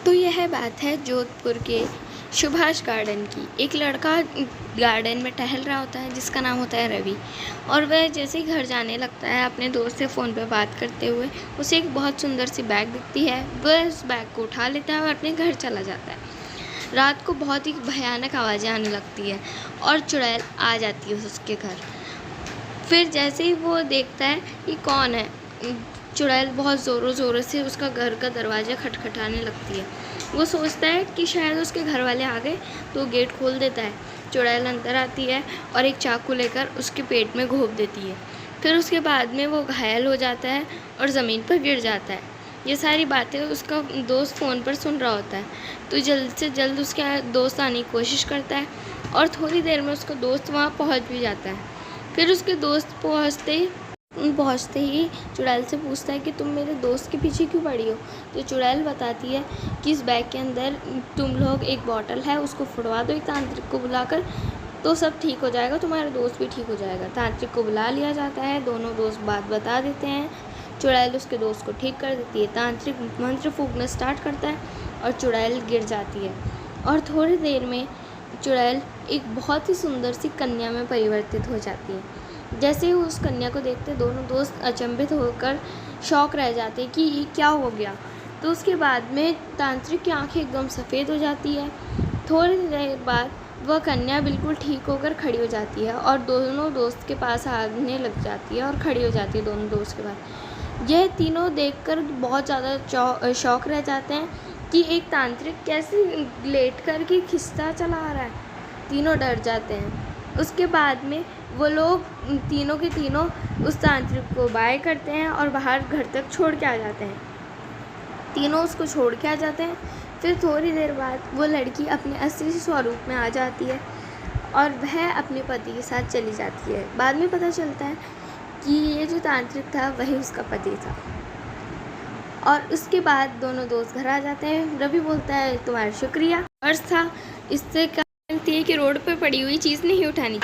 तो यह बात है जोधपुर के सुभाष गार्डन की। एक लड़का गार्डन में टहल रहा होता है जिसका नाम होता है रवि, और वह जैसे ही घर जाने लगता है अपने दोस्त से फ़ोन पर बात करते हुए उसे एक बहुत सुंदर सी बैग दिखती है। वह उस बैग को उठा लेता है और अपने घर चला जाता है। रात को बहुत ही भयानक आवाज़ें आने लगती है और चुड़ैल आ जाती है उसके घर। फिर जैसे ही वो देखता है कि कौन है, चुड़ैल बहुत ज़ोरों ज़ोरों से उसका घर का दरवाज़ा खटखटाने लगती है। वो सोचता है कि शायद उसके घर वाले आ गए, तो गेट खोल देता है। चुड़ैल अंदर आती है और एक चाकू लेकर उसके पेट में घोंप देती है। फिर उसके बाद में वो घायल हो जाता है और ज़मीन पर गिर जाता है। ये सारी बातें उसका दोस्त फ़ोन पर सुन रहा होता है, तो जल्द से जल्द उसका दोस्त आने की कोशिश करता है और थोड़ी देर में उसका दोस्त वहाँ पहुँच भी जाता है। फिर उसके दोस्त पहुँचते ही चुड़ैल से पूछता है कि तुम मेरे दोस्त के पीछे क्यों पड़ी हो। तो चुड़ैल बताती है कि इस बैग के अंदर तुम लोग एक बॉटल है, उसको फुड़वा दो एक तांत्रिक को बुलाकर, तो सब ठीक हो जाएगा, तुम्हारा दोस्त भी ठीक हो जाएगा। तांत्रिक को बुला लिया जाता है, दोनों दोस्त बात बता देते हैं। चुड़ैल उसके दोस्त को ठीक कर देती है। तांत्रिक मंत्र फूंकना स्टार्ट करता है और चुड़ैल गिर जाती है, और थोड़ी देर में चुड़ैल एक बहुत ही सुंदर सी कन्या में परिवर्तित हो जाती है। जैसे ही उस कन्या को देखते दोनों दोस्त अचंभित होकर शॉक रह जाते कि ये क्या हो गया। तो उसके बाद में तांत्रिक की आंखें एकदम सफ़ेद हो जाती है। थोड़ी देर बाद वह कन्या बिल्कुल ठीक होकर खड़ी हो जाती है और दोनों दोस्त के पास आने लग जाती है और खड़ी हो जाती है दोनों दोस्त के पास। यह तीनों देखकर बहुत ज़्यादा शॉक रह जाते हैं कि एक तांत्रिक कैसे लेट कर के खिस्सा चला रहा है। तीनों डर जाते हैं। उसके बाद में वो लोग तीनों के तीनों उस तांत्रिक को बाय करते हैं और बाहर घर तक छोड़ के आ जाते हैं। तीनों उसको छोड़ के आ जाते हैं। फिर थोड़ी देर बाद वो लड़की अपने असली स्वरूप में आ जाती है और वह अपने पति के साथ चली जाती है। बाद में पता चलता है कि ये जो तांत्रिक था वही उसका पति था। और उसके बाद दोनों दोस्त घर आ जाते हैं। रवि बोलता है तुम्हारा शुक्रिया, अर्थ था इससे कि रोड पे पड़ी हुई चीज़ नहीं उठानी।